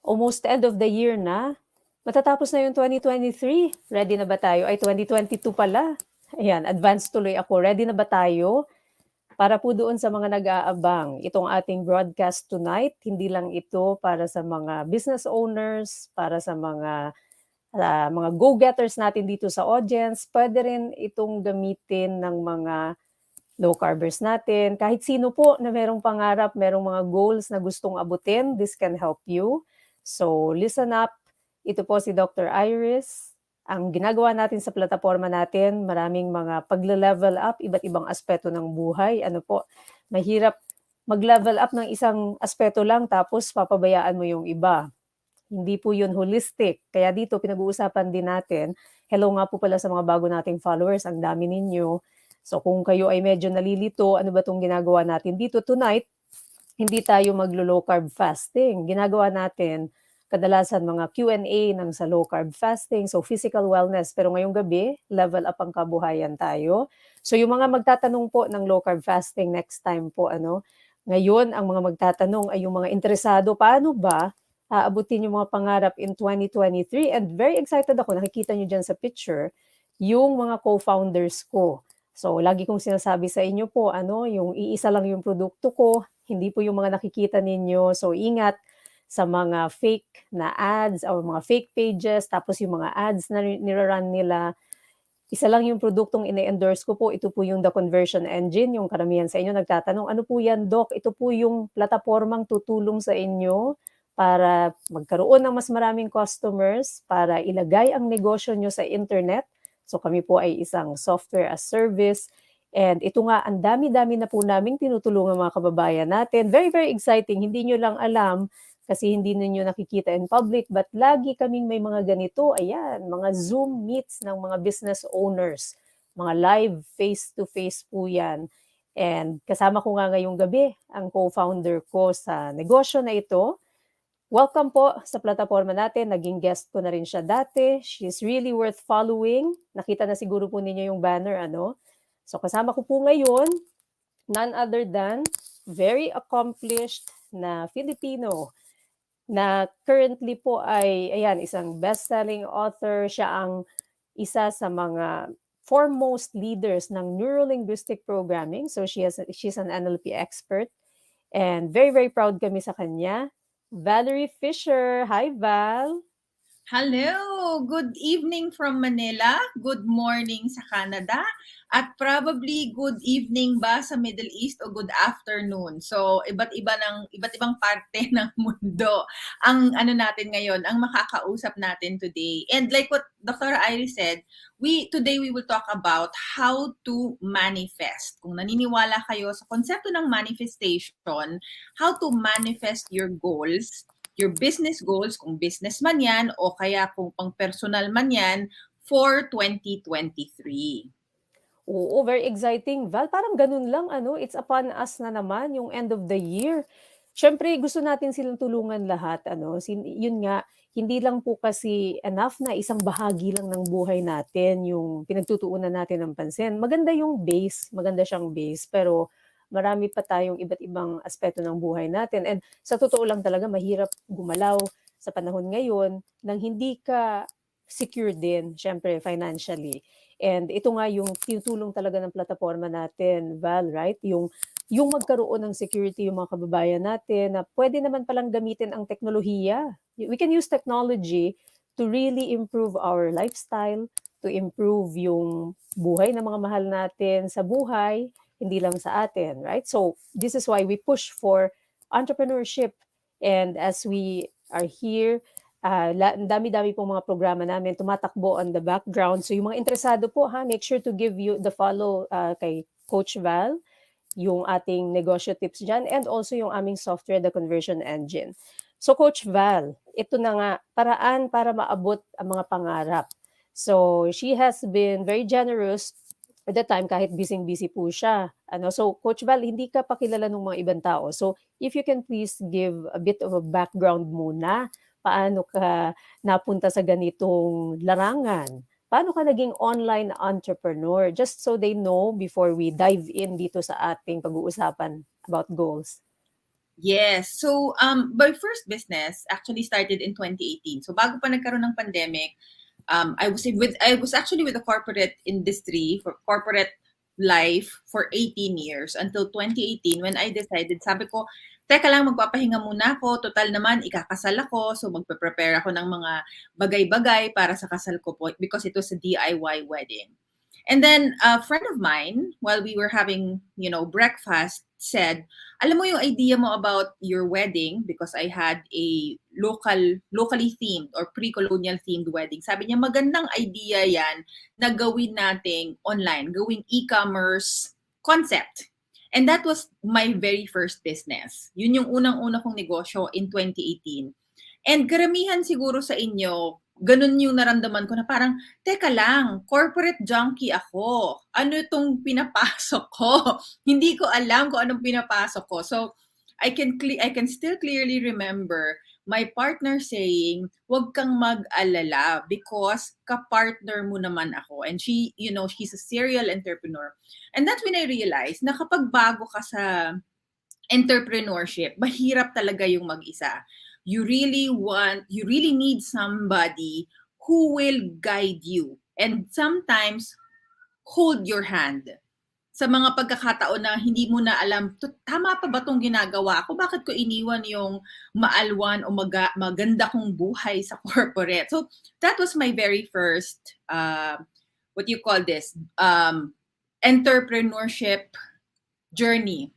Almost end of the year na. Matatapos na yung 2023. Ready na ba tayo? Ay, 2022 pala. Ayan, advance tuloy ako. Ready na ba tayo? Para po doon sa mga nag-aabang, itong ating broadcast tonight, hindi lang ito para sa mga business owners, para sa mga go-getters natin dito sa audience, pwede rin itong gamitin ng mga low carbers natin. Kahit sino po na merong pangarap, merong mga goals na gustong abutin, this can help you. So listen up. Ito po si Dr. Iris. Ang ginagawa natin sa plataforma natin, maraming mga pagle-level up, iba't ibang aspeto ng buhay. Ano po, mahirap mag-level up ng isang aspeto lang tapos papabayaan mo yung iba. Hindi po yun holistic. Kaya dito pinag-uusapan din natin, hello nga po pala sa mga bago nating followers, ang dami ninyo. So kung kayo ay medyo nalilito, ano ba itong ginagawa natin dito tonight, hindi tayo maglo-low carb fasting. Ginagawa natin kadalasan mga Q&A ng sa low carb fasting, so physical wellness. Pero ngayong gabi, level up ang kabuhayan tayo. So yung mga magtatanong po ng low carb fasting next time po, ngayon ang mga magtatanong ay yung mga interesado, paano ba aabutin yung mga pangarap in 2023? And very excited ako, nakikita nyo dyan sa picture, yung mga co-founders ko. So lagi kong sinasabi sa inyo po, yung iisa lang yung produkto ko, hindi po yung mga nakikita ninyo. So ingat sa mga fake na ads o mga fake pages, tapos yung mga ads na nirarun nila. Isa lang yung produktong ine-endorse ko po, ito po yung The Conversion Engine. Yung karamihan sa inyo nagtatanong, ano po yan, Doc? Ito po yung platapormang tutulong sa inyo para magkaroon ng mas maraming customers, para ilagay ang negosyo nyo sa internet. So kami po ay isang software as service. And ito nga, ang dami-dami na po naming tinutulungan mga kababayan natin. Very, very exciting. Hindi nyo lang alam kasi hindi ninyo nakikita in public, but lagi kaming may mga ganito, ayan, mga Zoom meets ng mga business owners, mga live face-to-face po yan. And kasama ko nga ngayong gabi ang co-founder ko sa negosyo na ito. Welcome po sa plataforma natin. Naging guest ko na rin siya dati. She's really worth following. Nakita na siguro po ninyo yung banner, So kasama ko po ngayon, none other than very accomplished na Filipino na currently po ay, ayan, isang best-selling author. Siya ang isa sa mga foremost leaders ng neuro-linguistic programming. So she's an NLP expert. And very, very proud kami sa kanya. Valerie Fisher. Hi, Val. Hello! Good evening from Manila, good morning sa Canada, at probably good evening ba sa Middle East o good afternoon. So, iba't ibang parte ng mundo ang natin ngayon, ang makakausap natin today. And like what Dr. Iris said, today we will talk about how to manifest. Kung naniniwala kayo sa konsepto ng manifestation, how to manifest your goals, your business goals, kung business man yan o kaya kung pang-personal man yan, for 2023. Oo, very exciting. Val, parang ganun lang, it's upon us na naman yung end of the year. Siyempre, gusto natin silang tulungan lahat, yun nga, hindi lang po kasi enough na isang bahagi lang ng buhay natin yung pinagtutuunan natin ng pansin. Maganda yung base, maganda siyang base, pero marami pa tayong iba't ibang aspeto ng buhay natin. And sa totoo lang talaga, mahirap gumalaw sa panahon ngayon nang hindi ka secure din, syempre, financially. And ito nga yung tinutulong talaga ng plataforma natin, Val, right? Yung magkaroon ng security yung mga kababayan natin na pwede naman palang gamitin ang teknolohiya. We can use technology to really improve our lifestyle, to improve yung buhay ng mga mahal natin sa buhay, hindi lang sa atin, right? So this is why we push for entrepreneurship. And as we are here, dami-dami pong mga programa namin tumatakbo on the background. So yung mga interesado po, make sure to give you the follow kay Coach Val, yung ating negosyo tips dyan, and also yung aming software, the Conversion Engine. So Coach Val, ito na nga, paraan para maabot ang mga pangarap. So she has been very generous at the time, kahit busy-busy po siya. So Coach Val, hindi ka pa kilala ng mga ibang tao. So if you can please give a bit of a background muna, paano ka napunta sa ganitong larangan? Paano ka naging online entrepreneur? Just so they know before we dive in dito sa ating pag-uusapan about goals. Yes. So, my first business actually started in 2018. So, bago pa nagkaroon ng pandemic, I was actually with the corporate industry for corporate life for 18 years until 2018 when I decided, sabi ko, teka lang, magpapahinga muna ako. Total naman, ikakasal ako. So, magpe-prepare ako ng mga bagay-bagay para sa kasal ko po because it was a DIY wedding. And then a friend of mine, while we were having, breakfast, said, alam mo yung idea mo about your wedding, because I had a locally themed or pre-colonial themed wedding. Sabi niya, magandang idea yan na gawin nating online, gawing e-commerce concept. And that was my very first business. Yun yung unang-una kong negosyo in 2018. And karamihan siguro sa inyo, ganun yung naramdaman ko na parang, teka lang, corporate junkie ako. Ano itong pinapasok ko? Hindi ko alam kung anong pinapasok ko. So, I can still clearly remember my partner saying, "Wag kang mag-alala because ka-partner mo naman ako." And she's a serial entrepreneur. And that's when I realized na kapag bago ka sa entrepreneurship, mahirap talaga yung mag-isa. You really need somebody who will guide you and sometimes hold your hand sa mga pagkakataon na hindi mo na alam, tama pa ba itong ginagawa ko? Bakit ko iniwan yung maalwan o maganda kong buhay sa corporate? So, that was my very first, what you call this, entrepreneurship journey.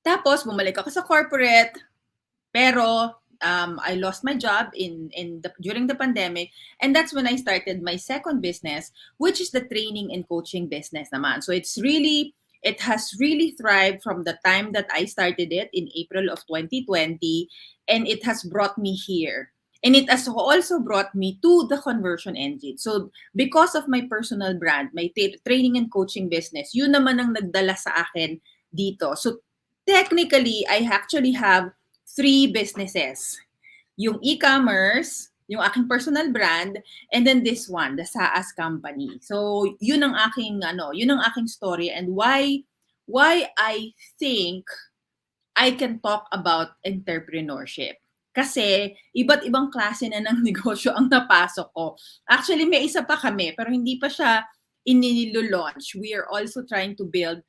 Tapos, bumalik ako sa corporate, pero I lost my job during the pandemic, and that's when I started my second business, which is the training and coaching business naman. So it has really thrived from the time that I started it in April of 2020, and it has brought me here. And it has also brought me to the conversion engine. So because of my personal brand, my training and coaching business, yun naman ang nagdala sa akin dito. So technically, I actually have 3 businesses. Yung e-commerce, yung aking personal brand, and then this one, the SaaS company. So, yun ang aking story and why I think I can talk about entrepreneurship. Kasi iba't ibang klase na ng negosyo ang napasok ko. Actually, may isa pa kami, pero hindi pa siya inilo-launch. We are also trying to build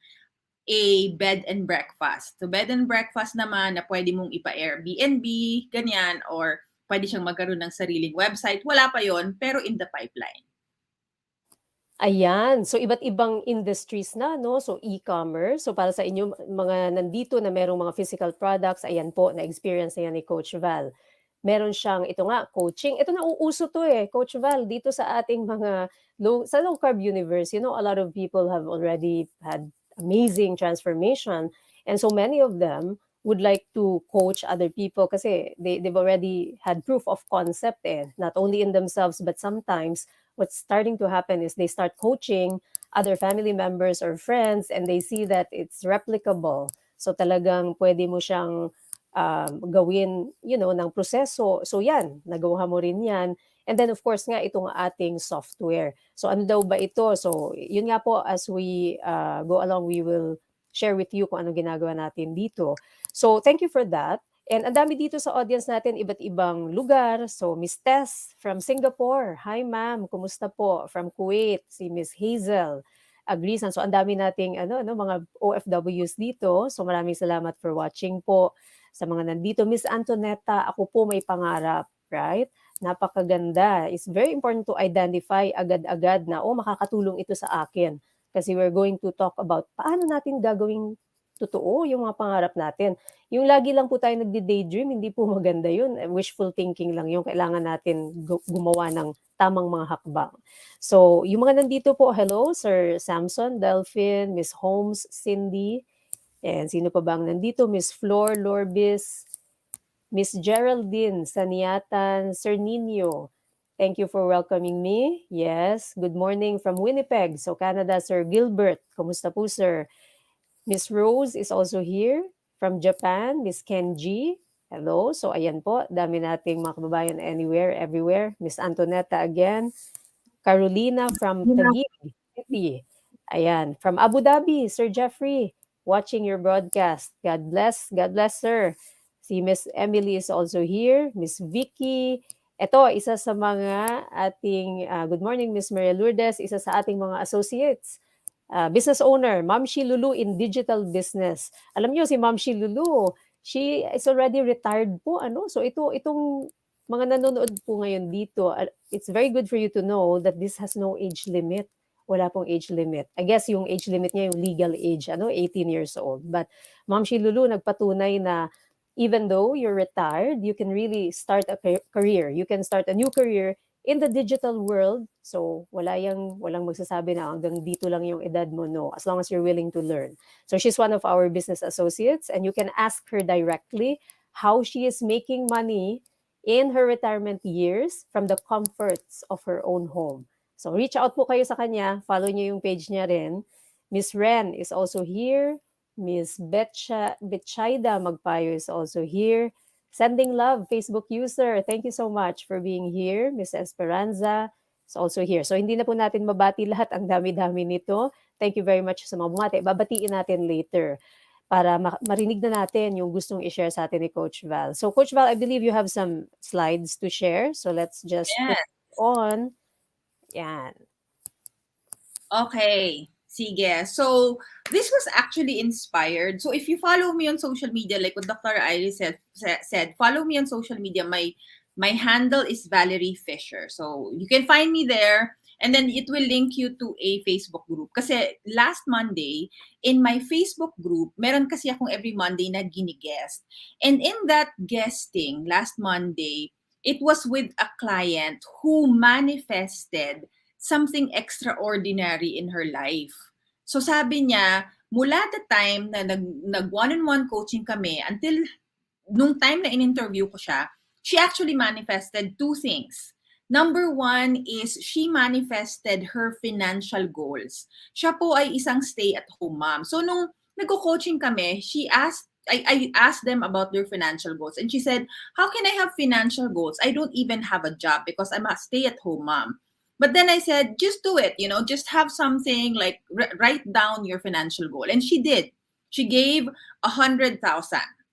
a bed and breakfast. So bed and breakfast naman na pwede mong ipa-Airbnb, ganyan, or pwede siyang magkaroon ng sariling website. Wala pa yon, pero in the pipeline. Ayan. So, iba't ibang industries na 'no. So, e-commerce. So, para sa inyo mga nandito na merong mga physical products, ayan po na-experience na 'yan ni Coach Val. Meron siyang ito nga, coaching. Ito nauuso 'to, Coach Val, dito sa ating mga low carb universe. A lot of people have already had amazing transformation, and so many of them would like to coach other people kasi they've already had proof of concept, not only in themselves but sometimes what's starting to happen is they start coaching other family members or friends and they see that it's replicable. So talagang pwede mo siyang gawin, ng proseso. So yan, nagawa mo rin yan. And then of course nga, itong ating software. So ano daw ba ito? So yun nga po, as we go along, we will share with you kung ano ginagawa natin dito. So thank you for that. And ang dami dito sa audience natin, iba't ibang lugar. So, Miss Tess from Singapore. Hi, ma'am. Kumusta po? From Kuwait, si Miss Hazel Agrisan. So, ang dami nating mga OFWs dito. So, maraming salamat for watching po sa mga nandito. Miss Antonetta, ako po may pangarap, right? Napakaganda. It's very important to identify agad-agad na, makakatulong ito sa akin. Kasi we're going to talk about paano natin gagawing totoo yung mga pangarap natin. Yung lagi lang po tayo nagdi-daydream, hindi po maganda yun. Wishful thinking lang yung kailangan natin gumawa ng tamang mga hakbang. So, yung mga nandito po, hello, Sir Samson, Delphine, Miss Holmes, Cindy, and sino pa bang nandito? Miss Flor, Lorbis, Miss Geraldine, Saniatan, Sir Nino. Thank you for welcoming me. Yes, good morning from Winnipeg, so Canada, Sir Gilbert. Kumusta po, sir? Miss Rose is also here from Japan. Miss Kenji, hello. So ayan po, dami nating mga kababayan anywhere, everywhere. Miss Antonetta again. Carolina from Taguig City. Ayan, from Abu Dhabi, Sir Jeffrey. watching your broadcast. God bless. God bless, sir. Si Miss Emily is also here. Miss Vicky. Ito, isa sa mga ating, good morning, Miss Maria Lourdes, isa sa ating mga associates. Business owner, Ma'am Shi Lulu in digital business. Alam niyo si Ma'am Shi Lulu, she is already retired po ano. So itong mga nanonood po ngayon dito, it's very good for you to know that this has no age limit. Wala pong age limit. I guess yung age limit niya yung legal age, 18 years old. But Ma'am Shi Lulu nagpatunay na even though you're retired, you can really start a career. You can start a new career in the digital world. So walang magsasabi na hanggang dito lang yung edad mo, no, as long as you're willing to learn. So she's one of our business associates, and you can ask her directly how she is making money in her retirement years from the comforts of her own home. So reach out po kayo sa kanya, follow niyo yung page niya rin. Miss Ren is also here. Miss Betchaida Magpayo is also here. Sending love, Facebook user. Thank you so much for being here. Miss Esperanza is also here. So hindi na po natin mabati lahat. Ang dami-dami nito. Thank you very much sa mga bumati. Babatiin natin later para marinig na natin yung gustong i-share sa atin ni Coach Val. So Coach Val, I believe you have some slides to share. So let's just put Yes. it on. Yan. Okay. Sige. So, this was actually inspired. So, if you follow me on social media, like what Dr. Iris said, follow me on social media. My handle is Valerie Fisher. So, you can find me there. And then it will link you to a Facebook group. Kasi last Monday, in my Facebook group, meron kasi akong every Monday na gini-guest. And in that guesting, last Monday, it was with a client who manifested something extraordinary in her life. So sabi niya, mula the time na nag one-on-one coaching kami until nung time na in-interview ko siya, she actually manifested two things. Number one is she manifested her financial goals. Siya po ay isang stay-at-home mom. So nung nagko-coaching kami, I asked them about their financial goals. And she said, how can I have financial goals? I don't even have a job because I'm a stay-at-home mom. But then I said, just do it, just have something like write down your financial goal. And she did. She gave 100,000.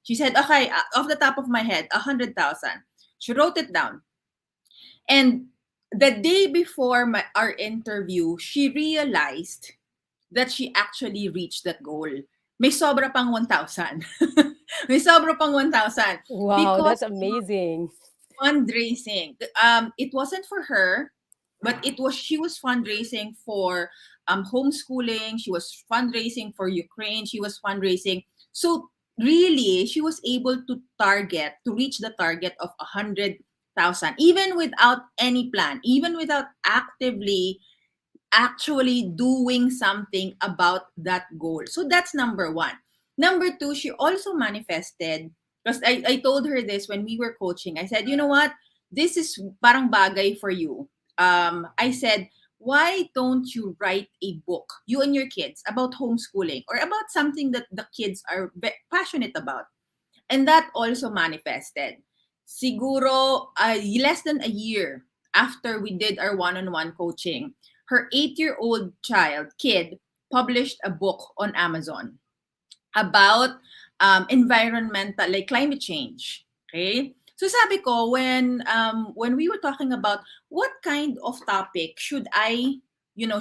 She said, okay, off the top of my head, 100,000. She wrote it down. And the day before our interview, she realized that she actually reached that goal. May sobra pang 1,000. May sobra pang 1,000. Wow, that's amazing. Fundraising. It wasn't for her, but she was fundraising for homeschooling. She was fundraising for Ukraine. She was fundraising. So really, she was able to reach the target of 100,000, even without any plan, even without actually doing something about that goal. So that's number one. Number two, she also manifested, because I told her this when we were coaching. I said, you know what? This is parang bagay for you. I said, why don't you write a book, you and your kids, about homeschooling or about something that the kids are passionate about? And that also manifested. Siguro, less than a year after we did our one-on-one coaching, her 8-year-old kid published a book on Amazon about environmental, like climate change. Okay? So sabi ko, when we were talking about what kind of topic should I,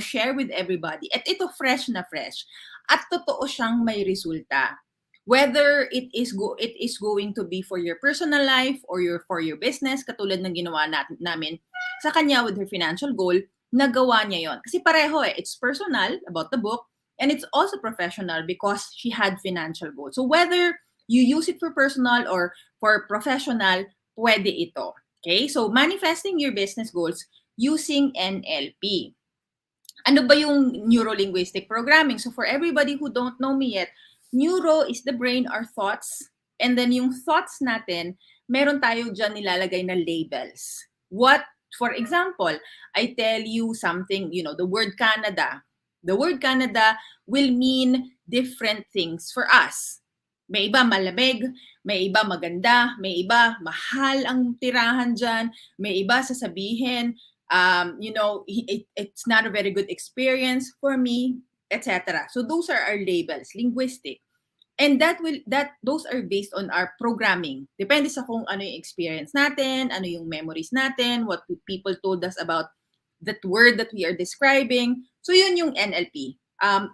share with everybody, at ito fresh na fresh, at totoo siyang may resulta. Whether it is going to be for your personal life or for your business, katulad ng ginawa namin sa kanya with her financial goal, nagawa niya yon. Kasi pareho it's personal about the book, and it's also professional because she had financial goals. So whether you use it for personal or for professional, pwede ito. Okay? So manifesting your business goals using NLP. Ano ba yung neuro-linguistic programming? So for everybody who don't know me yet, neuro is the brain, our thoughts, and then yung thoughts natin, meron tayo dyan nilalagay na labels. What, for example, I tell you something, the word Canada. The word Canada will mean different things for us. May iba malamig, may iba maganda, may iba mahal ang tirahan dyan, may iba sasabihin, it's not a very good experience for me, etc. So those are our labels, linguistic. And those are based on our programming. Depende sa kung ano yung experience natin, ano yung memories natin, what people told us about that word that we are describing. So yun yung NLP.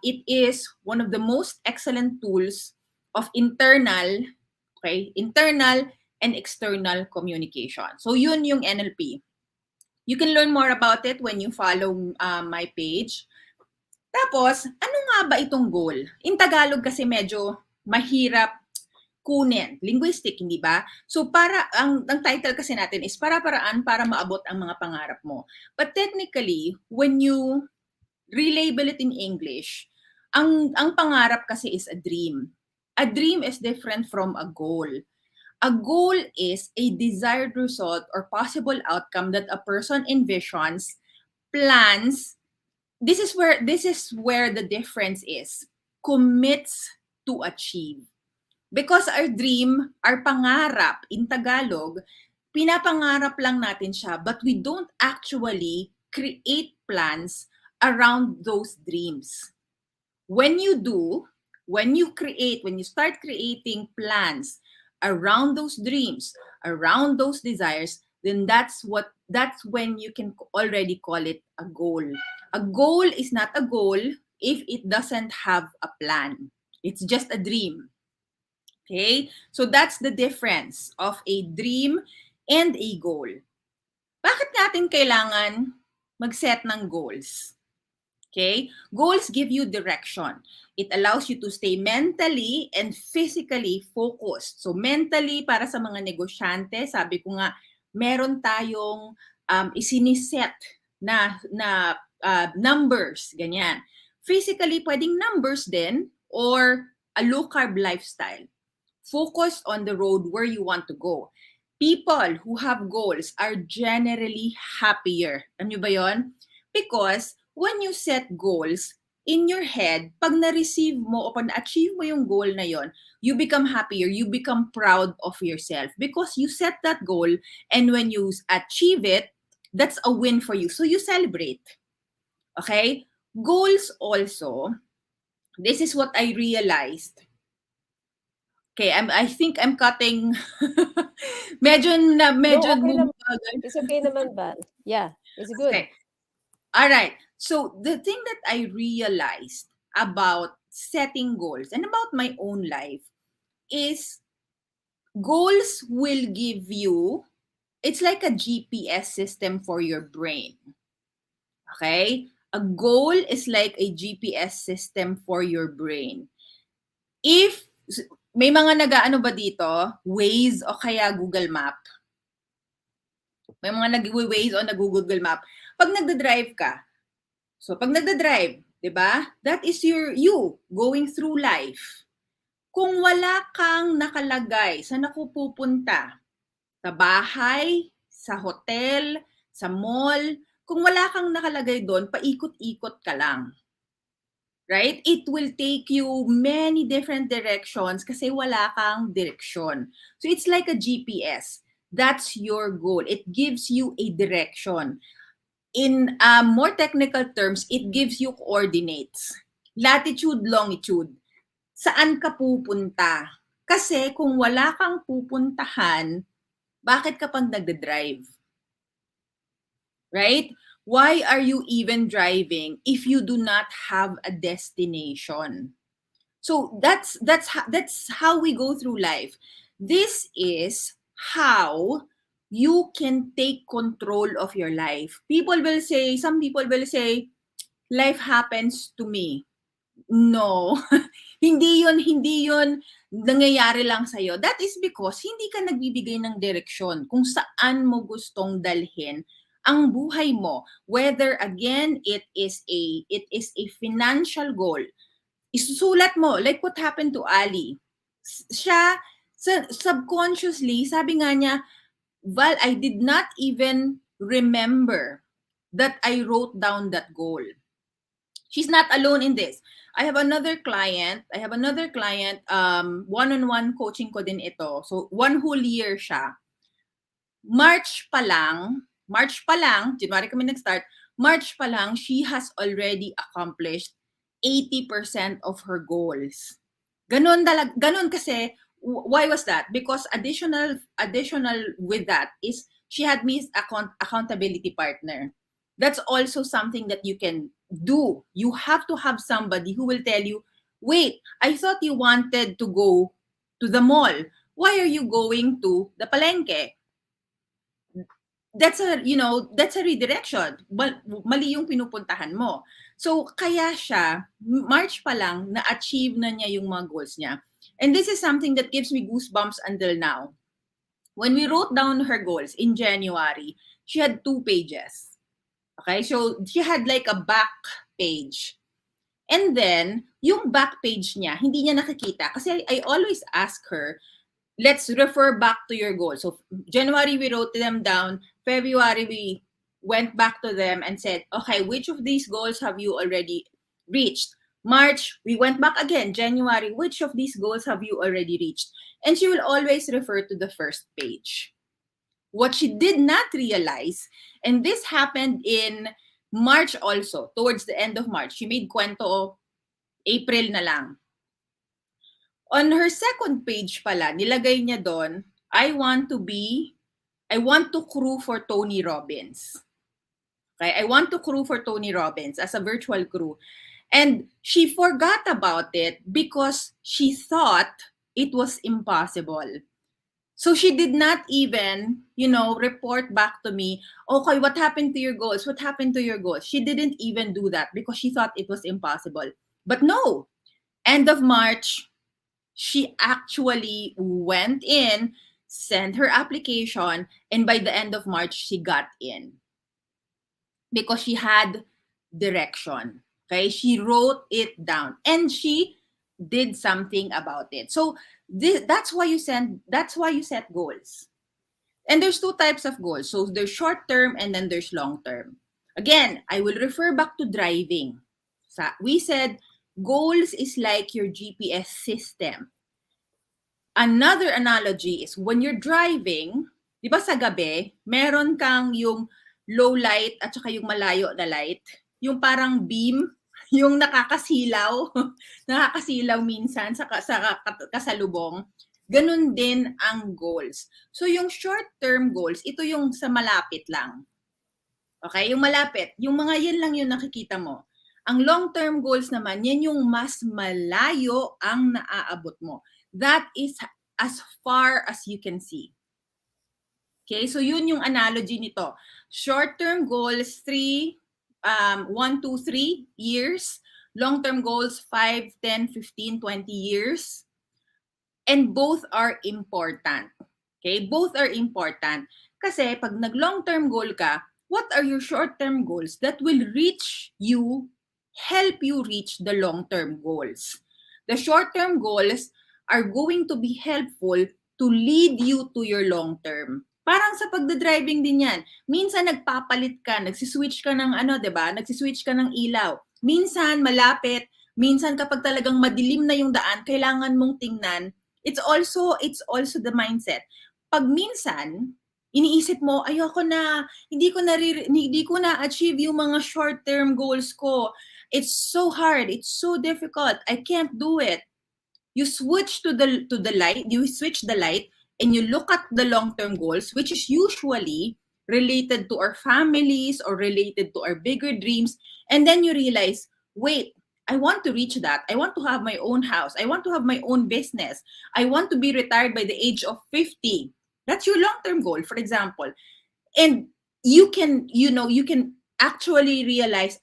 It is one of the most excellent tools of internal and external communication. So yun yung NLP. You can learn more about it when you follow my page. Tapos, ano nga ba itong goal? In Tagalog kasi medyo mahirap kunin. Linguistic, hindi ba? So, ang title kasi natin is Para-Paraan para maabot ang mga pangarap mo. But technically, when you relabel it in English, ang pangarap kasi is a dream. A dream is different from a goal. A goal is a desired result or possible outcome that a person envisions, plans. This is where the difference is. Commits to achieve. Because our dream, our pangarap in Tagalog, pinapangarap lang natin siya, but we don't actually create plans around those dreams. When you start creating plans around those dreams, around those desires, then that's when you can already call it a goal. A goal is not a goal if it doesn't have a plan. It's just a dream. Okay? So that's the difference of a dream and a goal. Bakit natin kailangan mag-set ng goals? Okay? Goals give you direction. It allows you to stay mentally and physically focused. So mentally, para sa mga negosyante, sabi ko nga, meron tayong isiniset na numbers, ganyan. Physically, pwedeng numbers din or a low-carb lifestyle. Focus on the road where you want to go. People who have goals are generally happier. Ano ba yon? Because when you set goals in your head, pag na-receive mo o pag na-achieve mo yung goal na yon, you become happier, you become proud of yourself because you set that goal and when you achieve it, that's a win for you. So you celebrate. Okay? Goals also, this is what I realized. Okay, I think I'm cutting. medyo No, okay naman. bumubagal. It's okay naman, Val. Yeah, it's good. Okay. All right. So the thing that I realized about setting goals and about my own life is goals will give you, it's like a GPS system for your brain. Okay? A goal is like a GPS system for your brain. If may mga nag-aano ba dito? Waze o kaya Google Map? May mga nag-Waze o nag-Google Map. Pag nagda-drive ka, so pag nagda-drive, di ba? That is you going through life. Kung wala kang nakalagay sa nakupupunta, sa bahay, sa hotel, sa mall, kung wala kang nakalagay doon, paikot-ikot ka lang. Right? It will take you many different directions kasi wala kang direksyon. So it's like a GPS. That's your goal. It gives you a direction. In more technical terms, it gives you coordinates. Latitude, longitude. Saan ka pupunta? Kasi kung wala kang pupuntahan, bakit ka pang nagde-drive? Right? Why are you even driving if you do not have a destination? So that's how we go through life. This is how you can take control of your life. Some people will say, life happens to me. No. hindi yun nangyayari lang sa'yo. That is because hindi ka nagbibigay ng direksyon kung saan mo gustong dalhin ang buhay mo. Whether again it is a financial goal. Isusulat mo like what happened to Ali. Siya subconsciously sabi nga niya, Val, I did not even remember that I wrote down that goal. She's not alone in this. I have another client, one-on-one coaching ko din ito. So, 1 whole year siya. March pa lang, January kami nag-start, March pa lang, she has already accomplished 80% of her goals. Ganon kasi, why was that? Because additional with that is she had me as accountability partner. That's also something that you can do. You have to have somebody who will tell you, wait, I thought you wanted to go to the mall. Why are you going to the palengke? That's a redirection. Mali yung pinupuntahan mo. So, kaya siya, March pa lang, na-achieve na niya yung mga goals niya. And this is something that gives me goosebumps until now. When we wrote down her goals in January, she had 2 pages. Okay? So, she had like a back page. And then, yung back page niya, hindi niya nakikita. Kasi I always ask her, let's refer back to your goals. So January, we wrote them down. February, we went back to them and said, okay, which of these goals have you already reached? March, we went back again. January, which of these goals have you already reached? And she will always refer to the first page. What she did not realize, and this happened in March also, towards the end of March, she made kwento April na lang. On her second page pala, nilagay niya doon, I want to crew for Tony Robbins. Okay? I want to crew for Tony Robbins as a virtual crew. And she forgot about it because she thought it was impossible. So she did not even, report back to me, okay, what happened to your goals? What happened to your goals? She didn't even do that because she thought it was impossible. But no, end of March, she actually went in, sent her application, and by the end of March, she got in. Because she had direction. Okay? She wrote it down. And she did something about it. So that's why you set goals. And there's 2 types of goals. So there's short term and then there's long term. Again, I will refer back to driving. We said goals is like your GPS system. Another analogy is when you're driving, di ba sa gabi, meron kang yung low light at saka yung malayo na light, yung parang beam, yung nakakasilaw, nakakasilaw minsan sa kasalubong. Ganun din ang goals. So yung short-term goals, ito yung sa malapit lang. Okay? Yung malapit, yung mga yan lang yung nakikita mo. Ang long-term goals naman, yan yung mas malayo ang naaabot mo. That is as far as you can see. Okay, so yun yung analogy nito. Short-term goals, 1, 2, 3 years. Long-term goals, 5, 10, 15, 20 years. And both are important. Okay, both are important. Kasi pag nag-long-term goal ka, what are your short-term goals that will help you reach the long-term goals? The short-term goals are going to be helpful to lead you to your long-term. Parang sa pagdadriving din yan. Minsan nagpapalit ka, nagsiswitch ka ng diba? Nagsiswitch ka ng ilaw. Minsan malapit, minsan kapag talagang madilim na yung daan, kailangan mong tingnan. It's also the mindset. Pag minsan, iniisip mo, ayoko na, hindi ko na achieve yung mga short-term goals ko. It's so hard, it's so difficult. I can't do it. You switch to the light, and you look at the long-term goals, which is usually related to our families or related to our bigger dreams, and then you realize, wait, I want to reach that. I want to have my own house. I want to have my own business. I want to be retired by the age of 50. That's your long-term goal, for example. And you can actually realize,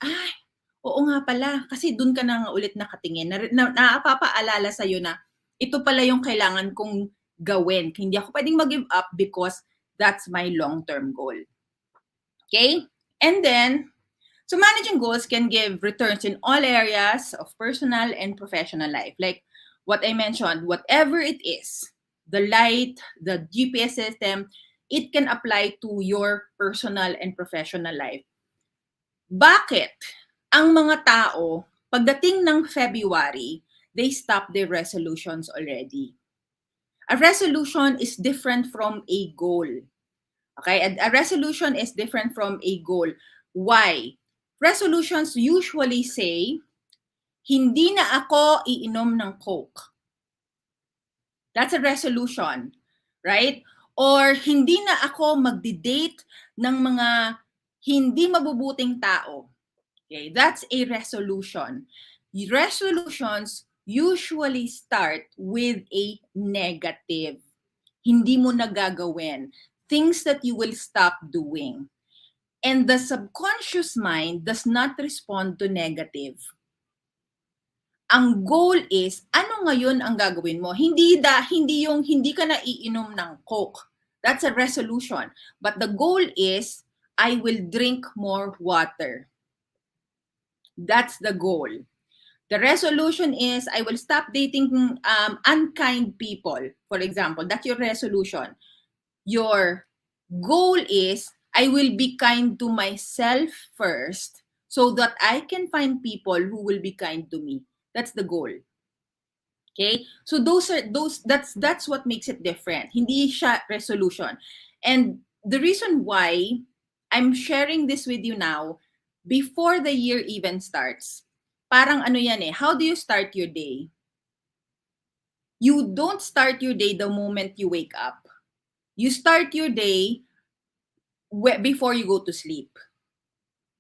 oo nga pala, kasi dun ka na nga ulit nakatingin. Napapaalala sa'yo na ito pala yung kailangan kong gawin. Hindi ako pwedeng mag-give up because that's my long-term goal. Okay? And then, so managing goals can give returns in all areas of personal and professional life. Like what I mentioned, whatever it is, the light, the GPS system, it can apply to your personal and professional life. Bakit? Ang mga tao, pagdating ng February, they stop their resolutions already. A resolution is different from a goal. Okay? A resolution is different from a goal. Why? Resolutions usually say, hindi na ako iinom ng Coke. That's a resolution, right? Or hindi na ako magdi-date ng mga hindi mabubuting tao. Okay, that's a resolution. Resolutions usually start with a negative. Hindi mo nagagawin. Things that you will stop doing. And the subconscious mind does not respond to negative. Ang goal is, ano ngayon ang gagawin mo? Hindi yung hindi ka na iinom ng Coke. That's a resolution. But the goal is, I will drink more water. That's the goal. The resolution is, I will stop dating unkind people. For example, that's your resolution. Your goal is, I will be kind to myself first so that I can find people who will be kind to me. That's the goal. Okay? So that's what makes it different. Hindi siya resolution. And the reason why I'm sharing this with you now before the year even starts. Parang ano yan eh, how do you start your day? You don't start your day the moment you wake up. You start your day before you go to sleep.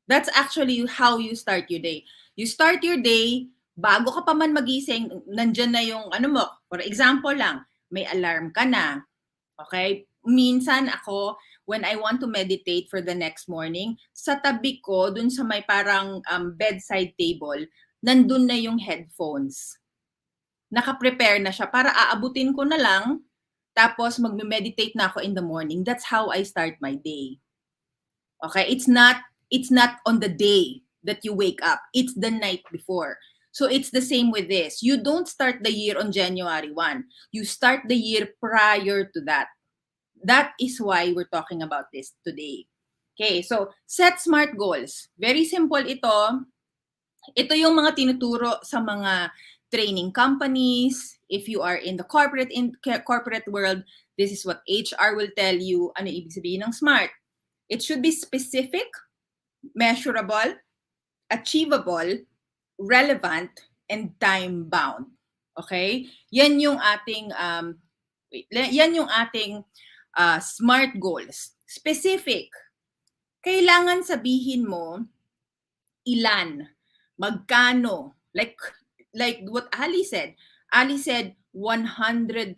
That's actually how you start your day. You start your day, bago ka pa man magising, nandyan na yung ano mo. For example lang, may alarm ka na. Okay? Minsan ako, when I want to meditate for the next morning, sa tabi ko, dun sa may parang bedside table, nandun na yung headphones. Naka-prepare na siya para aabutin ko na lang, tapos magme-meditate na ako in the morning. That's how I start my day. Okay? It's not on the day that you wake up. It's the night before. So it's the same with this. You don't start the year on January 1. You start the year prior to that. That is why we're talking about this today. Okay, so set SMART goals. Very simple ito. Ito yung mga tinuturo sa mga training companies. If you are in the corporate world, this is what HR will tell you. Ano ibig sabihin ng SMART? It should be specific, measurable, achievable, relevant, and time-bound. Okay? Yan yung ating SMART goals. Specific. Kailangan sabihin mo ilan, magkano. Like what Ali said. Ali said 100,000.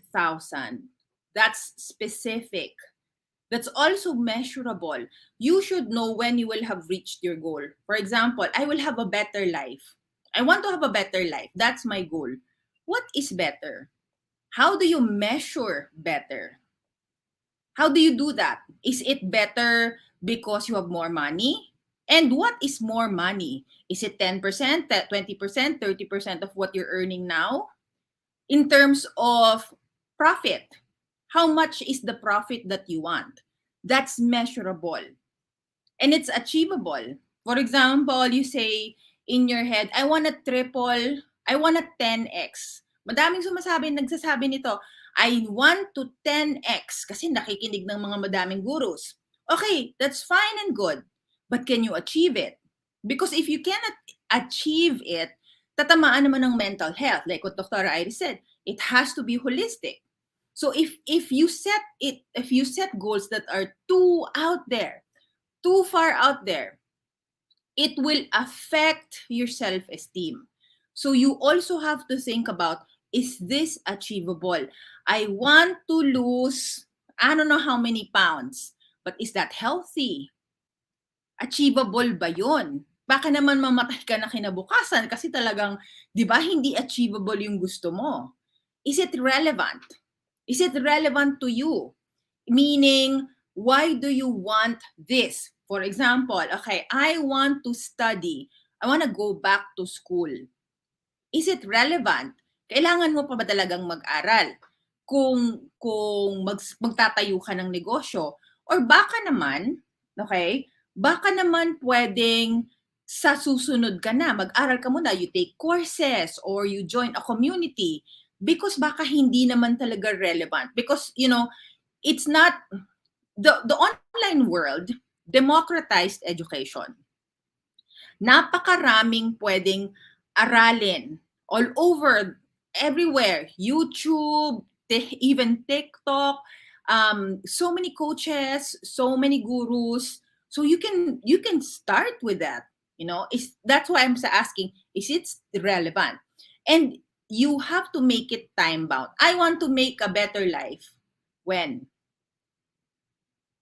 That's specific. That's also measurable. You should know when you will have reached your goal. For example, I will have a better life. I want to have a better life. That's my goal. What is better? How do you measure better? How do you do that? Is it better because you have more money? And what is more money? Is it 10%, 20%, 30% of what you're earning now? In terms of profit, how much is the profit that you want? That's measurable. And it's achievable. For example, you say in your head, I want to 10x. Madaming nagsasabi nito, I want to 10x kasi nakikinig ng mga madaming gurus. Okay, that's fine and good. But can you achieve it? Because if you cannot achieve it, tatamaan naman ng mental health. Like what Dr. Iris said, it has to be holistic. So if you set goals that are too out there, too far out there, it will affect your self-esteem. So you also have to think about, is this achievable? I want to lose, I don't know how many pounds, but is that healthy? Achievable ba yun? Baka naman mamatay ka na kinabukasan kasi talagang, di ba, hindi achievable yung gusto mo. Is it relevant? Is it relevant to you? Meaning, why do you want this? For example, okay, I want to study. I want to go back to school. Is it relevant? Kailangan mo pa ba talagang mag-aral? Kung magtatayo ka ng negosyo. Or baka naman, okay, baka naman pwedeng sa susunod ka na, mag-aral ka muna, you take courses or you join a community because baka hindi naman talaga relevant. Because, it's not, the online world democratized education. Napakaraming pwedeng aralin all over, everywhere. YouTube, even TikTok, so many coaches, so many gurus. So you can start with that. That's why I'm asking, is it relevant? And you have to make it time bound. I want to make a better life. When?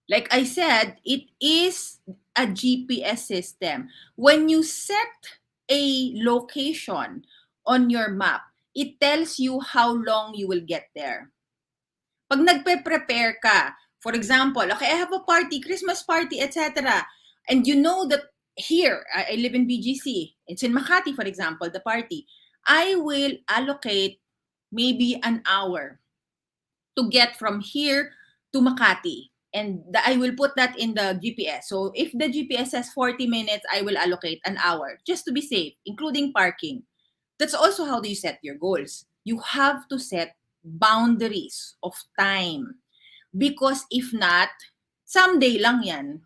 Like I said, it is a GPS system. When you set a location on your map, it tells you how long you will get there. Pag nagpe-prepare ka, for example, okay, I have a party, Christmas party, etc. And you know that here, I live in BGC, it's in Makati, for example, the party. I will allocate maybe an hour to get from here to Makati. And I will put that in the GPS. So if the GPS says 40 minutes, I will allocate an hour just to be safe, including parking. That's also how you set your goals. You have to set boundaries of time. Because if not, someday lang yan.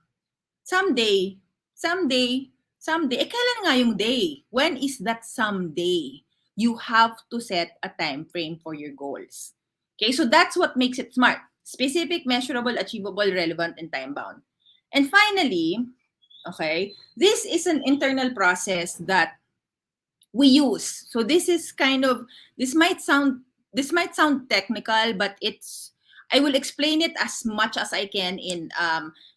Someday, someday. Kailan nga yung day? When is that someday? You have to set a time frame for your goals. Okay, so that's what makes it SMART. Specific, measurable, achievable, relevant, and time-bound. And finally, okay, this is an internal process that we use. So this is this might sound technical, but I will explain it as much as I can in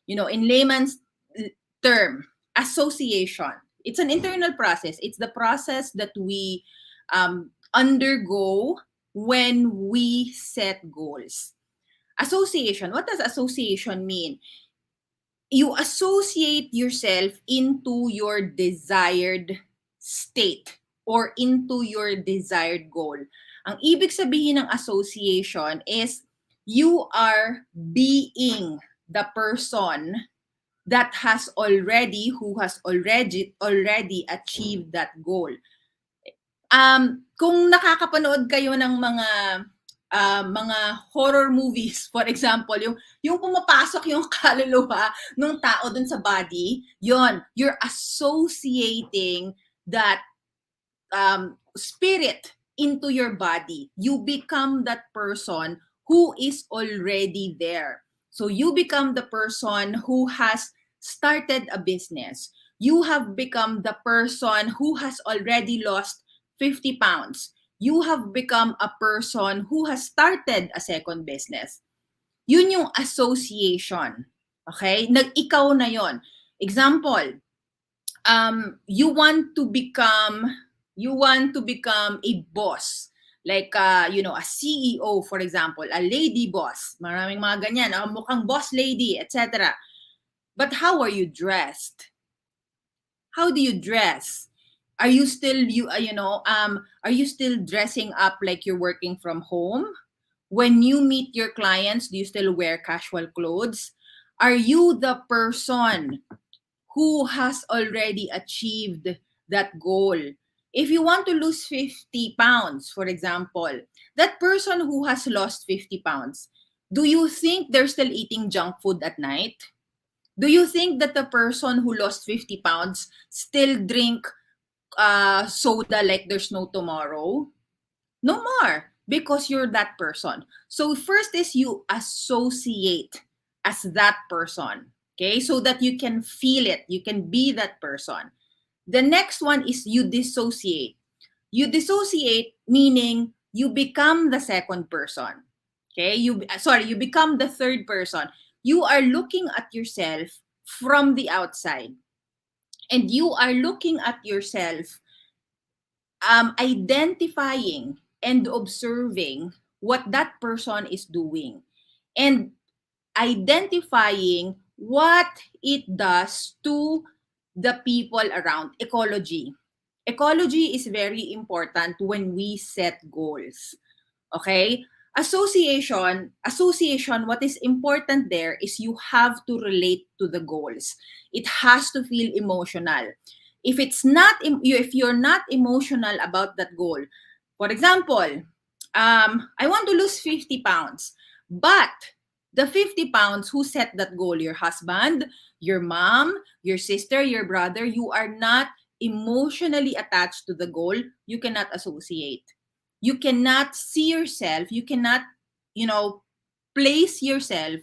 layman's term. Association. It's an internal process. It's the process that we undergo when we set goals. Association. What does association mean? You associate yourself into your desired state or into your desired goal. Ang ibig sabihin ng association is you are being the person who has already achieved that goal. Kung nakakapanood kayo ng mga horror movies, for example, yung pumapasok yung kaluluwa ng tao dun sa body, you're associating that spirit into your body. You become that person who is already there. So you become the person who has started a business. You have become the person who has already lost 50 pounds. You have become a person who has started a second business. Yun yung association. Okay? Ikaw na yon. Example, you want to become a boss. Like, a CEO, for example, a lady boss. Maraming mga ganyan, mukhang boss lady, etc. But how are you dressed? How do you dress? Are you still are you still dressing up like you're working from home? When you meet your clients, do you still wear casual clothes? Are you the person who has already achieved that goal? If you want to lose 50 pounds, for example, that person who has lost 50 pounds, do you think they're still eating junk food at night? Do you think that the person who lost 50 pounds still drink soda like there's no tomorrow? No more, because you're that person. So first is you associate as that person, okay? So that you can feel it, you can be that person. The next one is you dissociate. You dissociate meaning you become the second person. Okay? You become the third person. You are looking at yourself from the outside. And you are looking at yourself identifying and observing what that person is doing and identifying what it does to the people around. Ecology is very important when we set goals. Okay? Association, what is important there is you have to relate to the goals. It has to feel emotional. If you're not emotional about that goal, for example, I want to lose 50 pounds, but the 50 pounds, who set that goal? Your husband, your mom, your sister, your brother. You are not emotionally attached to the goal. You cannot associate. You cannot see yourself. You cannot place yourself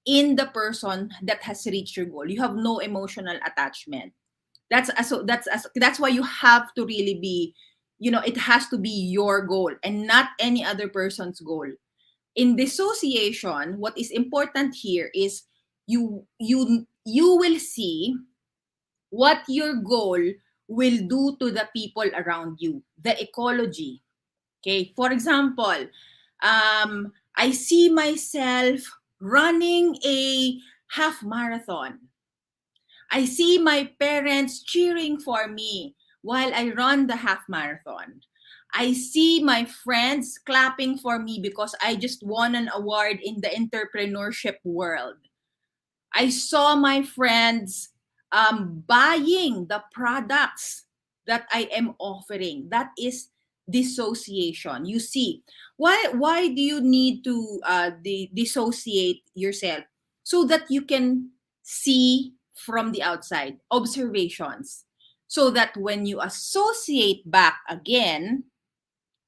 in the person that has reached your goal. You have no emotional attachment. That's why you have to really be, it has to be your goal and not any other person's goal. In dissociation, what is important here is you will see what your goal will do to the people around you, the ecology. Okay, for example, I see myself running a half marathon. I see my parents cheering for me while I run the half marathon. I see my friends clapping for me because I just won an award in the entrepreneurship world. I saw my friends buying the products that I am offering. That is dissociation. You see, why do you need to dissociate yourself? So that you can see from the outside observations. So that when you associate back again,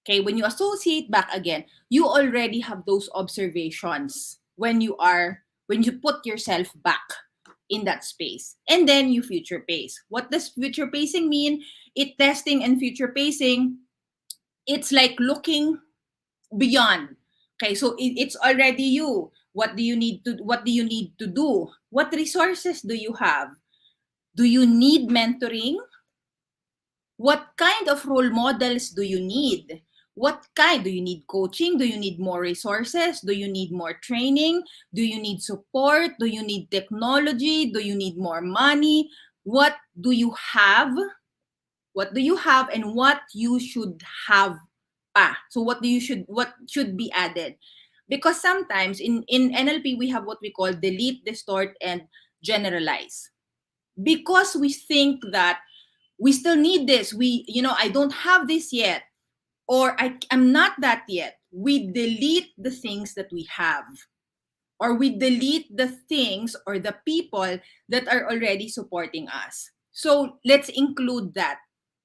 okay, when you associate back again, you already have those observations when you put yourself back in that space. And then you future pace. What does future pacing mean? Testing and future pacing, it's like looking beyond. Okay, so it's already you. What do you need to do? What resources do you have? Do you need mentoring? What kind of role models do you need? Do you need coaching? Do you need more resources? Do you need more training? Do you need support? Do you need technology? Do you need more money? What do you have? What do you have and what you should have pa? So what should be added? Because sometimes in NLP we have what we call delete, distort, and generalize. Because we think that we still need this, I don't have this yet, or I'm not that yet, we delete the things that we have, or we delete the things or the people that are already supporting us. So let's include that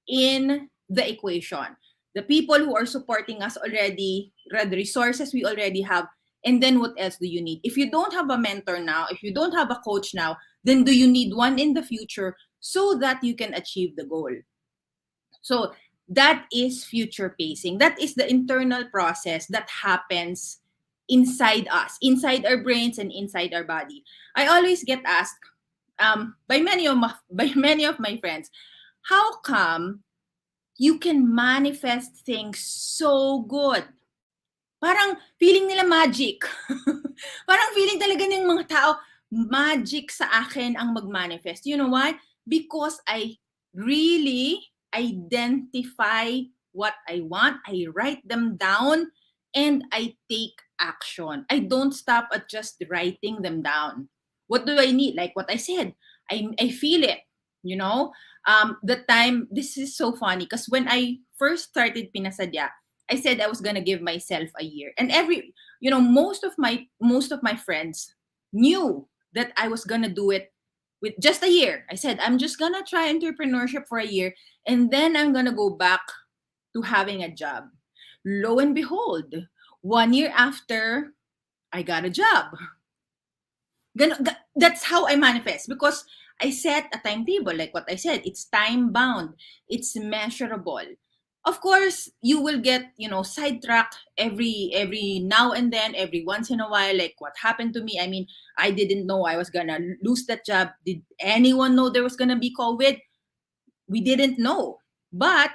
in the equation. The people who are supporting us already, the resources we already have, and then what else do you need? If you don't have a mentor now, if you don't have a coach now, then do you need one in the future so that you can achieve the goal? So that is future pacing. That is the internal process that happens inside us, inside our brains and inside our body. I always get asked by many of my friends, how come you can manifest things so good? Parang feeling nila magic. Parang feeling talaga ng mga tao, magic sa akin ang mag-manifest. You know why? Because I really identify what I want, I write them down, and I take action. I don't stop at just writing them down. What do I need? Like what I said, I feel it, you know? This is so funny because when I first started Pinasadya, I said I was gonna give myself a year, and most of my friends knew that I was gonna do it with just a year. I said I'm just gonna try entrepreneurship for a year, and then I'm gonna go back to having a job. Lo and behold, 1 year after, I got a job. That's how I manifest, because I set a timetable. Like what I said, it's time bound, it's measurable. Of course, you will get, sidetracked every now and then, every once in a while. Like what happened to me. I mean, I didn't know I was gonna lose that job. Did anyone know there was gonna be COVID? We didn't know. But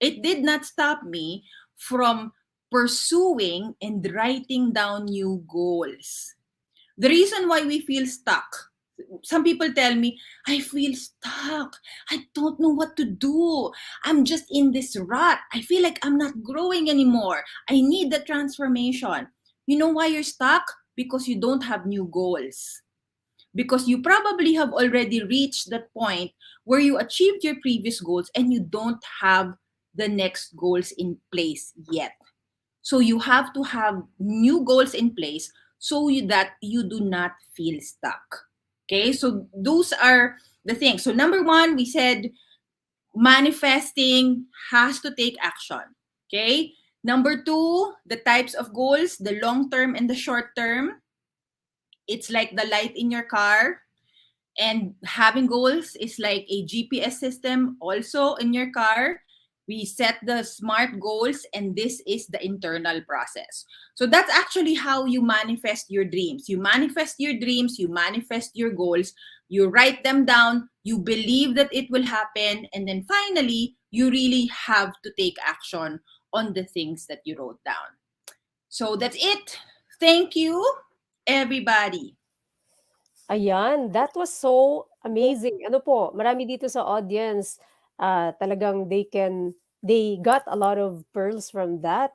it did not stop me from pursuing and writing down new goals. The reason why we feel stuck, some people tell me, I feel stuck. I don't know what to do. I'm just in this rut. I feel like I'm not growing anymore. I need the transformation. You know why you're stuck? Because you don't have new goals. Because you probably have already reached that point where you achieved your previous goals and you don't have the next goals in place yet. So you have to have new goals in place that you do not feel stuck. Okay, so those are the things. So number one, we said manifesting has to take action. Okay, Number two, the types of goals, the long term and the short term. It's like the light in your car. And having goals is like a GPS system also in your car. We set the smart goals, and this is the internal process. So that's actually how you manifest your dreams. You manifest your dreams, you manifest your goals, you write them down, you believe that it will happen, and then finally, you really have to take action on the things that you wrote down. So that's it. Thank you, everybody. Ayan, that was so amazing. Ano po, marami dito sa audience, talagang they got a lot of pearls from that.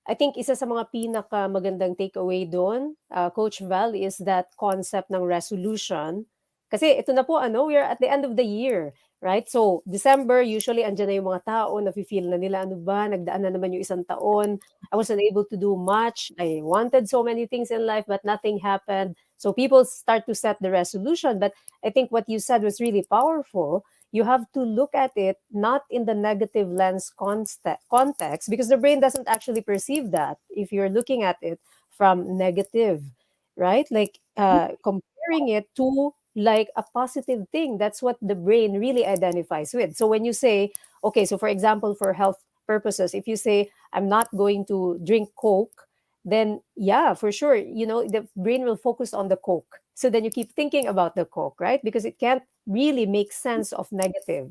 I think isa sa mga pinakamagandang takeaway do'n, Coach Val, is that concept ng resolution. Kasi ito na po ano, we are at the end of the year, right? So, December, usually andiyan na yung mga tao, nafi-feel na nila, ano ba, nagdaan na naman yung isang taon. I wasn't able to do much. I wanted so many things in life, but nothing happened. So people start to set the resolution. But I think what you said was really powerful. You have to look at it not in the negative lens context, because the brain doesn't actually perceive that if you're looking at it from negative, right? Like comparing it to like a positive thing. That's what the brain really identifies with. So when you say, okay, so for example, for health purposes, if you say, I'm not going to drink Coke, then yeah, for sure, the brain will focus on the Coke. So then you keep thinking about the Coke, right? Because it can't really make sense of negative.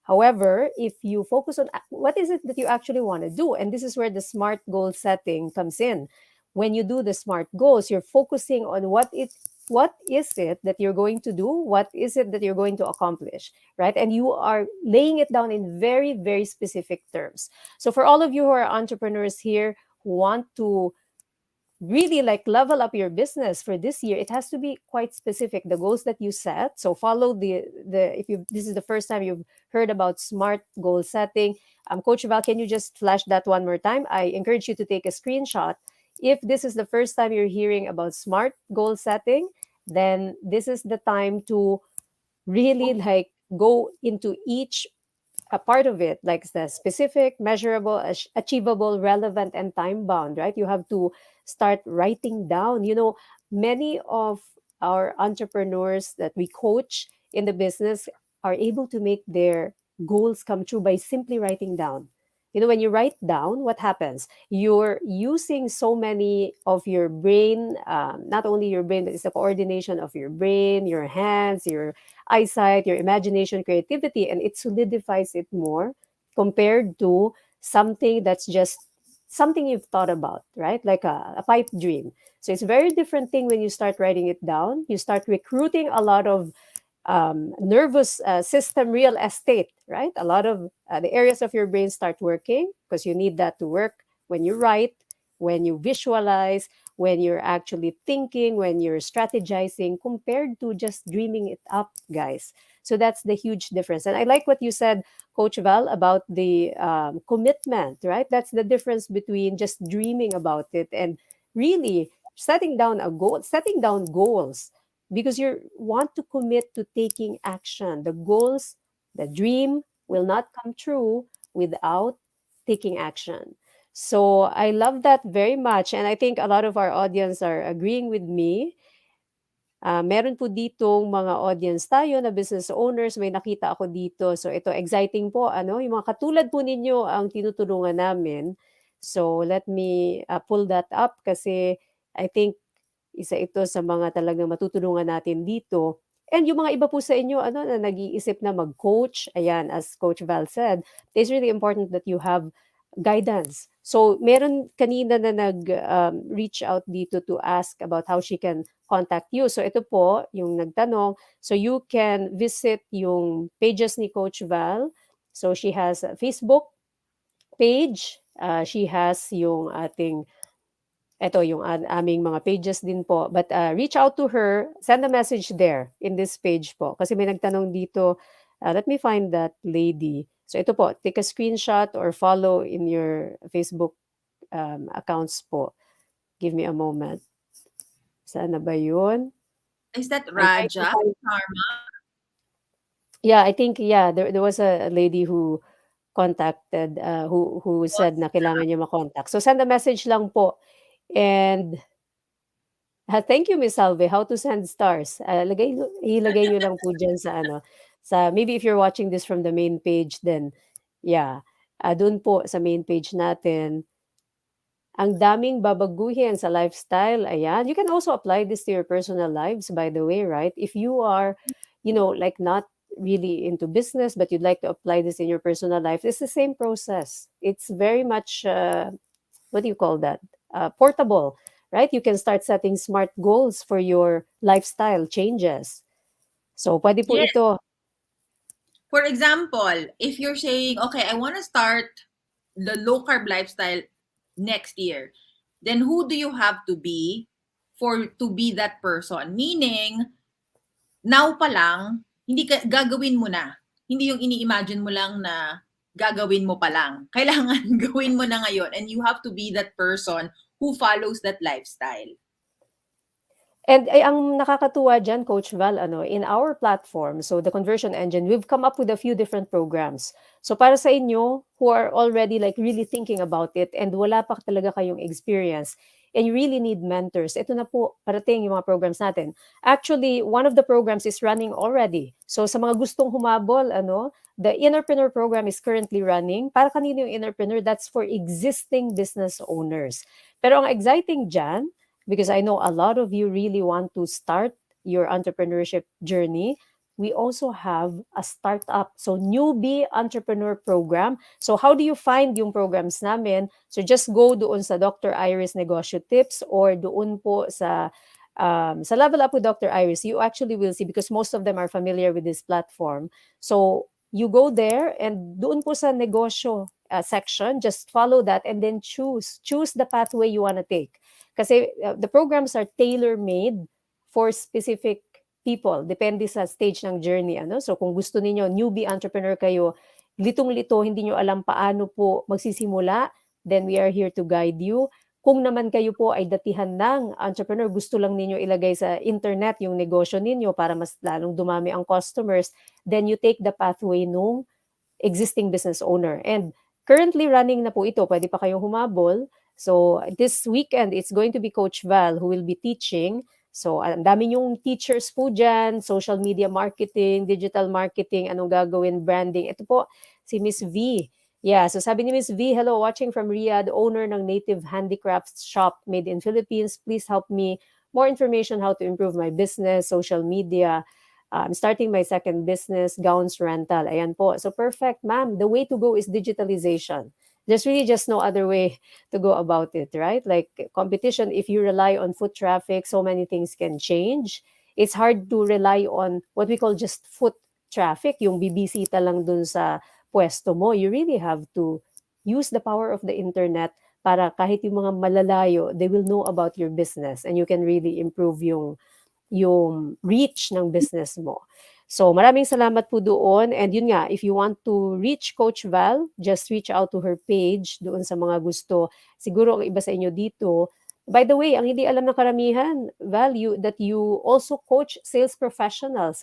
However, if you focus on what is it that you actually want to do, and this is where the smart goal setting comes in. When you do the smart goals, you're focusing on what is it that you're going to do, what is it that you're going to accomplish, right? And you are laying it down in very, very specific terms. So for all of you who are entrepreneurs here who want to really like level up your business for this year, it has to be quite specific, the goals that you set. So follow the if you this is the first time you've heard about smart goal setting, Coach Val, can you just flash that one more time? I encourage you to take a screenshot. If this is the first time you're hearing about smart goal setting, then this is the time to really like go into each a part of it, like the specific, measurable, achievable, relevant, and time bound, right? You have to start writing down. Many of our entrepreneurs that we coach in the business are able to make their goals come true by simply writing down. When you write down, what happens? You're using so many of your brain, not only your brain, but it's the coordination of your brain, your hands, your eyesight, your imagination, creativity, and it solidifies it more compared to something that's just something you've thought about, right? Like a pipe dream. So it's a very different thing when you start writing it down. You start recruiting a lot of nervous system real estate, right? A lot of the areas of your brain start working because you need that to work when you write, when you visualize, when you're actually thinking, when you're strategizing, compared to just dreaming it up, guys. So that's the huge difference. And I like what you said, Coach Val, about the commitment, right? That's the difference between just dreaming about it and really setting down goals, because you want to commit to taking action. The goals, the dream will not come true without taking action. So I love that very much. And I think a lot of our audience are agreeing with me. Meron po ditong mga audience tayo na business owners, may nakita ako dito. So ito, exciting po, yung mga katulad po ninyo ang tinutulungan namin. So let me pull that up kasi I think isa ito sa mga talagang matutulungan natin dito. And yung mga iba po sa inyo na nag-iisip na mag-coach, ayan, as Coach Val said, it's really important that you have guidance. So meron kanina na reach out dito to ask about how she can contact you. So ito po yung nagtanong. So you can visit yung pages ni Coach Val. So she has a Facebook page. She has yung ating eto yung aming mga pages din po. But reach out to her, send a message there in this page po. Kasi may nagtanong dito, let me find that lady. So ito po, take a screenshot or follow in your Facebook accounts po. Give me a moment. Saan na ba yun? Is that I'm trying to Raja? find. Karma? Yeah, I think, yeah, there was a lady who contacted, who said na kailangan niyo ma-contact. So send a message lang po. And thank you, Miss Salve. How to send stars? Ilagay niyo lang po diyan sa ano, sa maybe if you're watching this from the main page, then yeah, doon po sa main page natin, ang daming babaguhin sa lifestyle. Ayan, you can also apply this to your personal lives, by the way, right? If you are, like not really into business, but you'd like to apply this in your personal life, it's the same process. It's very much what do you call that? Portable, right? You can start setting smart goals for your lifestyle changes. So, pwede po Yes. ito. For example, if you're saying, okay, I want to start the low carb lifestyle next year, then who do you have to be for to be that person? Meaning, now pa lang, hindi ka, gagawin mo na. Hindi yung ini-imagine mo lang na gagawin mo pa lang. Kailangan gawin mo na ngayon, and you have to be that person who follows that lifestyle. And ay, ang nakakatuwa diyan, Coach Val, in our platform, so the conversion engine, we've come up with a few different programs. So para sa inyo who are already like really thinking about it and wala pa talaga kayong experience and you really need mentors, ito na po, parating yung mga programs natin. Actually, one of the programs is running already. So sa mga gustong humabol, the Innerpreneur program is currently running. Para kanino yung Innerpreneur? That's for existing business owners. Pero ang exciting diyan, because I know a lot of you really want to start your entrepreneurship journey, we also have a startup. So, newbie entrepreneur program. So, how do you find yung programs namin? So, just go doon sa Dr. Iris Negosyo Tips or doon po sa Level Up with Dr. Iris. You actually will see because most of them are familiar with this platform. So, you go there and doon po sa negosyo section, just follow that and then choose the pathway you want to take. Kasi the programs are tailor-made for specific people. Depende sa stage ng journey. So kung gusto niyo newbie entrepreneur kayo, litong-lito, hindi niyo alam paano po magsisimula, then we are here to guide you. Kung naman kayo po ay datihan ng entrepreneur, gusto lang ninyo ilagay sa internet yung negosyo ninyo para mas lalong dumami ang customers, then you take the pathway nung existing business owner. And currently running na po ito, pwede pa kayong humabol. So this weekend, it's going to be Coach Val who will be teaching. So ang dami yung teachers po dyan, social media marketing, digital marketing, anong gagawin, branding. Ito po, si Miss V. Yeah, so sabi ni Miss V, hello, watching from Riyadh, owner ng Native Handicrafts Shop made in Philippines. Please help me. More information how to improve my business, social media. I'm starting my second business, gowns rental. Ayan po. So perfect, ma'am. The way to go is digitalization. There's really just no other way to go about it, right? Like competition, if you rely on foot traffic, so many things can change. It's hard to rely on what we call just foot traffic, yung bibisita lang dun sa pwesto mo. You really have to use the power of the internet para kahit yung mga malalayo, they will know about your business and you can really improve yung reach ng business mo. So maraming salamat po doon. And yun nga, if you want to reach Coach Val, just reach out to her page doon sa mga gusto. Siguro ang iba sa inyo dito, by the way, ang hindi alam ng karamihan, Val, that you also coach sales professionals,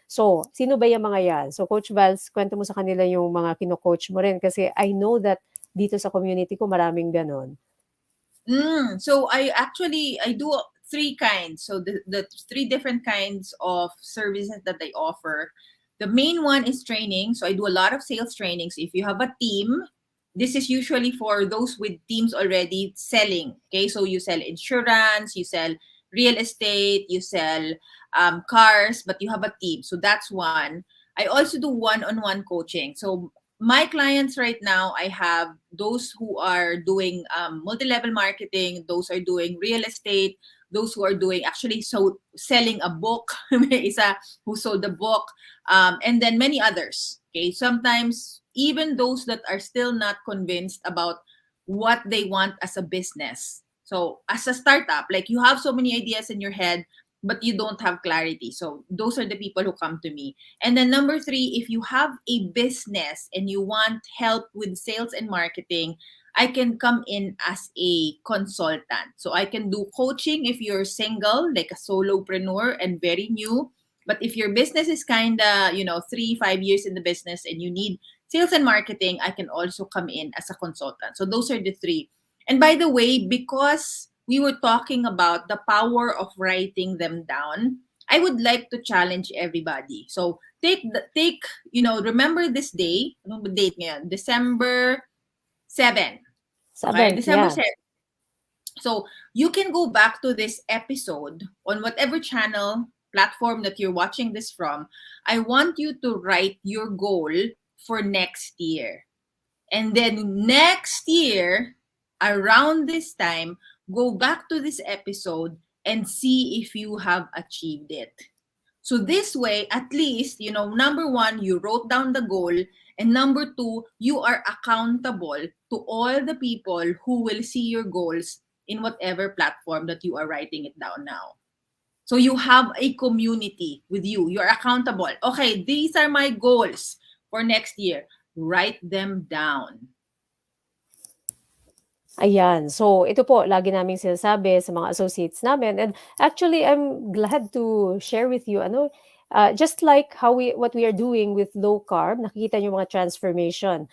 So, sino ba yung mga yan? So, Coach Val, kwento mo sa kanila yung mga kino-coach mo rin kasi I know that dito sa community ko maraming ganon. So I do three kinds. So the three different kinds of services that I offer. The main one is training. So I do a lot of sales trainings. If you have a team, this is usually for those with teams already selling. Okay, so you sell insurance, you sell real estate, you sell cars, but you have a team. So that's one. I also do one-on-one coaching. So my clients right now, I have those who are doing multi-level marketing, those are doing real estate, those who are doing actually selling a book, may isa who sold the book, and then many others. Okay, sometimes even those that are still not convinced about what they want as a business. So as a startup, like you have so many ideas in your head, but you don't have clarity. So those are the people who come to me. And then number three, if you have a business and you want help with sales and marketing, I can come in as a consultant. So I can do coaching if you're single, like a solopreneur and very new. But if your business is kind of, 3-5 years in the business and you need sales and marketing, I can also come in as a consultant. So those are the three. And by the way, because we were talking about the power of writing them down, I would like to challenge everybody. So take remember this day. Anong date ngayon? December 7. Okay, 7th, December yeah. 7. So you can go back to this episode on whatever channel platform that you're watching this from. I want you to write your goal for next year. And then next year, around this time, go back to this episode and see if you have achieved it. So this way, at least, number one, you wrote down the goal. And number two, you are accountable to all the people who will see your goals in whatever platform that you are writing it down now. So you have a community with you. You're accountable. Okay, these are my goals for next year. Write them down. Ayan. So, ito po, lagi naming sinasabi sa mga associates namin. And actually, I'm glad to share with you, just like what we are doing with low carb, nakikita niyo mga transformation.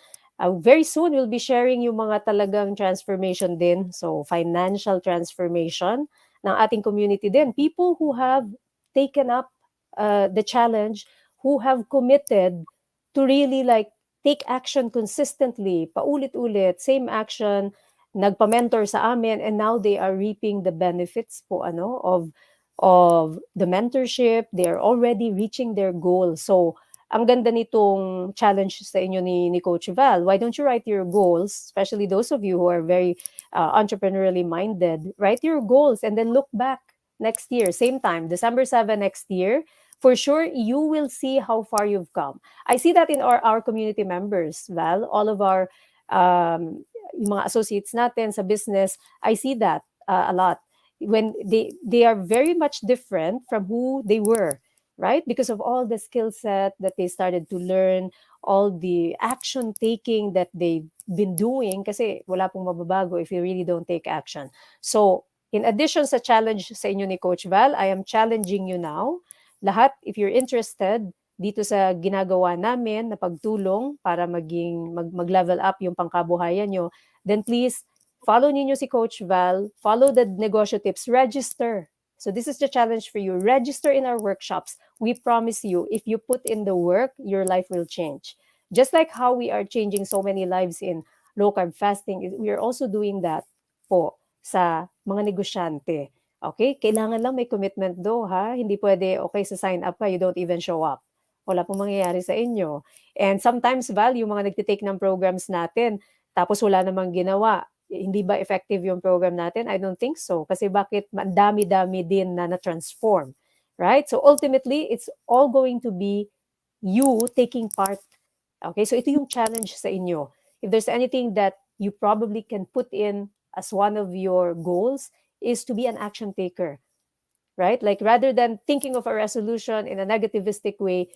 Very soon, we'll be sharing yung mga talagang transformation din. So, financial transformation ng ating community din. People who have taken up the challenge, who have committed to really like take action consistently, paulit-ulit, same action, nagpa-mentor sa amin, and now they are reaping the benefits po of the mentorship. They are already reaching their goal. So ang ganda nitong challenge sa inyo ni Coach Val. Why don't you write your goals, especially those of you who are very entrepreneurially minded, write your goals and then look back next year, same time, December 7 next year. For sure, you will see how far you've come. I see that in our community members, Val, all of our yung mga associates natin sa business, I see that a lot. When they are very much different from who they were, right? Because of all the skill set that they started to learn, all the action taking that they've been doing, kasi wala pong mababago if you really don't take action. So, in addition sa challenge sa inyo ni Coach Val, I am challenging you now. Lahat, if you're interested, dito sa ginagawa namin na pagtulong para mag-level up yung pangkabuhayan nyo, then please follow ninyo si Coach Val, follow the negosyo tips, register. So this is the challenge for you. Register in our workshops. We promise you, if you put in the work, your life will change. Just like how we are changing so many lives in low carb fasting, we are also doing that po sa mga negosyante. Okay? Kailangan lang may commitment do, ha? Hindi pwede, okay, sa sign up ka, you don't even show up. Wala pong mangyayari sa inyo. And sometimes, Val, yung mga nagtitake ng programs natin, tapos wala namang ginawa, hindi ba effective yung program natin? I don't think so. Kasi bakit dami-dami din na na-transform, right? So ultimately, it's all going to be you taking part. Okay, so ito yung challenge sa inyo. If there's anything that you probably can put in as one of your goals is to be an action taker, right? Like rather than thinking of a resolution in a negativistic way,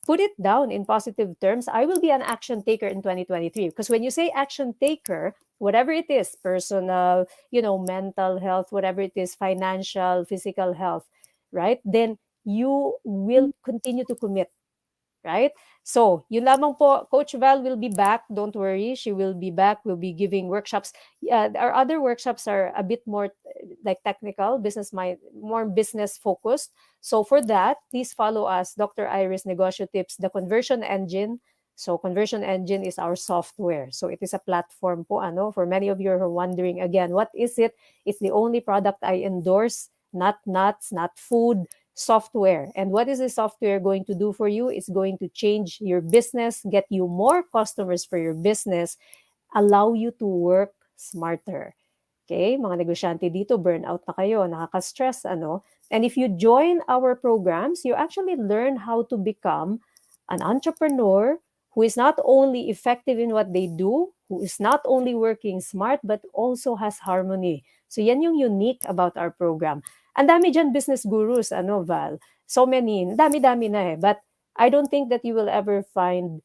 put it down in positive terms. I will be an action taker in 2023. Because when you say action taker, whatever it is, personal, mental health, whatever it is, financial, physical health, right? Then you will continue to commit, right? So, yun lamang po. Coach Val will be back. Don't worry. She will be back. We'll be giving workshops. Our other workshops are a bit more like technical, more business focused. So for that, please follow us, Dr. Iris Negosyo Tips, the Conversion Engine. So Conversion Engine is our software. So it is a platform po, for many of you who are wondering, again, what is it? It's the only product I endorse, not nuts, not food, software. And what is the software going to do for you? It's going to change your business, get you more customers for your business, allow you to work smarter. Okay, mga negosyante dito, burnout na kayo, nakaka-stress, And if you join our programs, you actually learn how to become an entrepreneur who is not only effective in what they do, who is not only working smart, but also has harmony. So yan yung unique about our program. Ang dami dyan business gurus, Val? So many, dami-dami na eh. But I don't think that you will ever find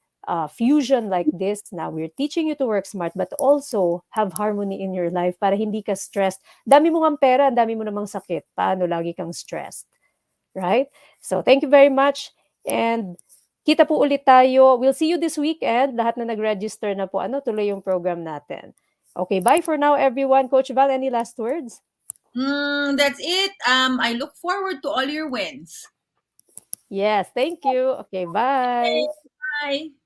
fusion like this. Now, we're teaching you to work smart, but also have harmony in your life para hindi ka stressed. Dami mo ng pera, dami mo namang sakit. Paano lagi kang stressed? Right? So, thank you very much. And kita po ulit tayo. We'll see you this weekend. Lahat na nag-register na po, tuloy yung program natin. Okay, bye for now, everyone. Coach Val, any last words? That's it. I look forward to all your wins. Yes, thank you. Okay, bye. Okay, bye.